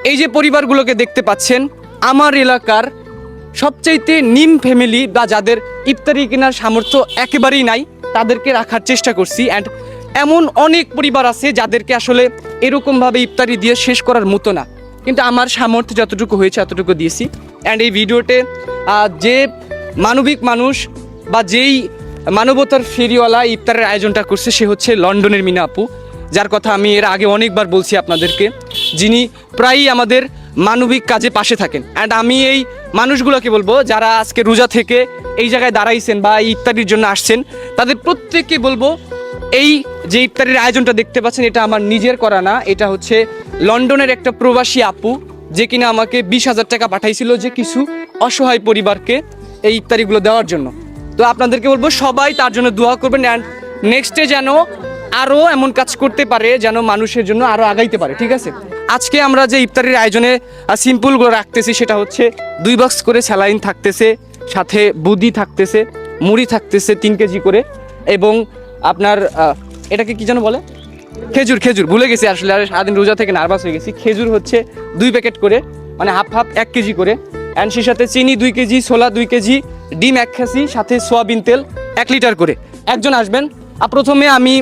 এই যে পরিবারগুলোকে দেখতে পাচ্ছেন, আমার এলাকার সবচাইতে নিম ফ্যামিলি বা যাদের ইফতারি কেনার সামর্থ্য একেবারেই নাই, তাদেরকে রাখার চেষ্টা করছি। অ্যান্ড এমন অনেক পরিবার আছে যাদেরকে আসলে এরকমভাবে ইফতারি দিয়ে শেষ করার মতো না, কিন্তু আমার সামর্থ্য যতটুকু হয়েছে এতটুকু দিয়েছি। অ্যান্ড এই ভিডিওতে যে মানবিক মানুষ বা যেই মানবতার ফেরিওয়ালা ইফতারের আয়োজনটা করছে সে হচ্ছে লন্ডনের মিনা আপু, যার কথা আমি এর আগে অনেকবার বলছি আপনাদেরকে, যিনি প্রায়ই আমাদের মানবিক কাজে পাশে থাকেন। অ্যান্ড আমি এই মানুষগুলোকে বলবো যারা আজকে রোজা থেকে এই জায়গায় দাঁড়াইছেন বা এই ইফতারির জন্য আসছেন, তাদের প্রত্যেককে বলবো এই যে ইফতারির আয়োজনটা দেখতে পাচ্ছেন এটা আমার নিজের করা না, এটা হচ্ছে লন্ডনের একটা প্রবাসী আপু যে কিনা আমাকে 20,000 টাকা পাঠাইছিল যে কিছু অসহায় পরিবারকে এই ইফতারিগুলো দেওয়ার জন্য। তো আপনাদেরকে বলবো সবাই তার জন্য দোয়া করবেন, অ্যান্ড নেক্সটে যেন আরও এমন কাজ করতে পারে যেন মানুষের জন্য আরও আগাইতে পারে, ঠিক আছে। আজকে আমরা যে ইফতারির আয়োজনে সিম্পলগুলো রাখতেছি সেটা হচ্ছে 2 বক্স করে স্যালাইন থাকতেছে, সাথে বুদি থাকতেছে, মুড়ি থাকতেছে 3 কেজি করে, এবং আপনার এটাকে কি যেন বলে, খেজুর, খেজুর ভুলে গেছি আসলে, আর সারাদিন রোজা থেকে নার্ভাস হয়ে গেছি। খেজুর হচ্ছে 2 প্যাকেট করে, মানে হাফ হাফ 1 কেজি করে, অ্যান্ড সেই সাথে চিনি 2 কেজি, ছোলা 2 কেজি, ডিম 1 কেজি, সাথে সোয়াবিন তেল 1 লিটার করে। একজন আসবেন। প্রথমে আমি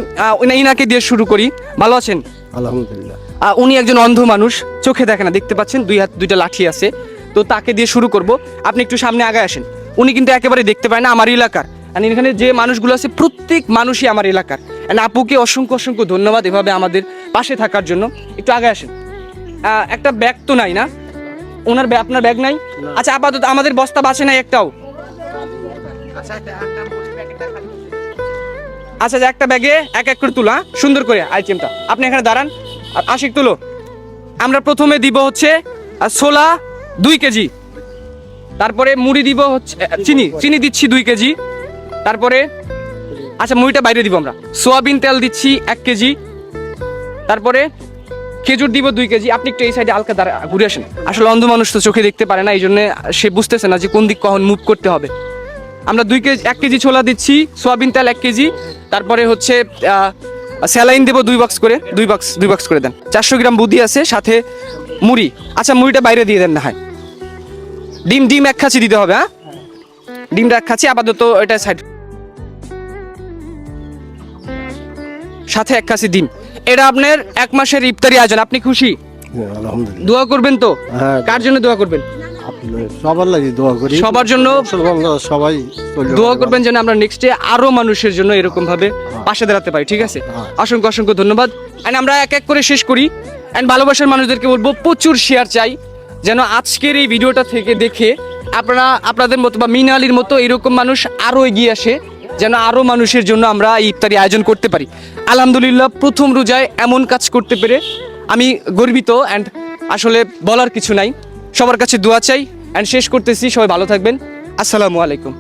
ইনাকে দিয়ে শুরু করি। ভালো আছেন? আলহামদুলিল্লাহ। উনি একজন অন্ধ মানুষ, চোখে দেখে না, দেখতে পাচ্ছেন 2 হাত 2টা লাঠি আছে, তো তাকে দিয়ে শুরু করব। আপনি একটু সামনে আগায় আসেন। উনি কিন্তু একেবারে দেখতে পায় না, আমার এলাকার, আর এখানে যে মানুষগুলো আছে প্রত্যেক মানুষই আমার এলাকার। আর আপুকে অসংখ্য অসংখ্য ধন্যবাদ এভাবে আমাদের পাশে থাকার জন্য। একটু আগে আসেন। একটা ব্যাগ তো নাই না ওনার, আপনার ব্যাগ নাই? আচ্ছা, আপাতত আমাদের বস্তা বাঁচে নাই একটাও। আচ্ছা, একটা ব্যাগে এক এক করে তুলা সুন্দর করে আইটেমটা। আপনি এখানে দাঁড়ান, আর আশিক তুলো। আমরা প্রথমে দিব হচ্ছে ছোলা 2 কেজি, তারপরে মুড়ি দিব হচ্ছে চিনি দিচ্ছি 2 কেজি, তারপরে আচ্ছা মুড়িটা বাইরে দিব আমরা, সোয়াবিন তেল দিচ্ছি 1 কেজি, তারপরে খেজুর দিব 2 কেজি। আপনি একটু এই সাইডে হালকা ঘুরে আসেন। আসলে অন্ধ মানুষ তো চোখে দেখতে পারে না, এই জন্য সে বুঝতেছে না যে কোন দিক কখন মুভ করতে হবে। আমরা 1 কেজি ছোলা দিচ্ছি, সোয়াবিন তেল 1 কেজি, তারপরে হচ্ছে স্যালাইন দেবো 2 বক্স করে, 2 বক্স করে দেন। 400 গ্রাম বুদ্ধি আছে, সাথে মুড়ি। আচ্ছা মুড়িটা বাইরে দিয়ে দেন না হয়। ডিম 1 খাঁচি দিতে হবে। হ্যাঁ, ডিমটা 1 খাঁচি আপাতত, এটা সাইড, সাথে 1 খাঁচি ডিম। এটা আপনার 1 মাসের ইফতারি আয়োজন। আপনি খুশি? আলহামদুলিল্লাহ। দোয়া করবেন তো? হ্যাঁ। কার জন্য দোয়া করবেন? সবার লাগি দোয়া করি, সবার জন্য সবাই দোয়া করবেন যেন আমরা নেক্সটে আরো মানুষের জন্য এরকম ভাবে পাশে দাঁড়াতে পারি, ঠিক আছে? অসংখ্য অসংখ্য ধন্যবাদ। এন্ড আমরা এক এক করে শেষ করি। এন্ড ভালোবাসার মানুষদেরকে বলবো প্রচুর শেয়ার চাই, যেন আজকের এই ভিডিওটা থেকে দেখে আপনাদের মতো বা মিনা আলীর মতো এরকম মানুষ আরো এগিয়ে আসে, যেন আরো মানুষের জন্য আমরা এই ইফতারি আয়োজন করতে পারি। আলহামদুলিল্লাহ, প্রথম রোজায় এমন কাজ করতে পেরে আমি গর্বিত। অ্যান্ড আসলে বলার কিছু নাই, সবার কাছে দোয়া চাই। অ্যান্ড শেষ করতেছি, সবাই ভালো থাকবেন। আসসালামু আলাইকুম।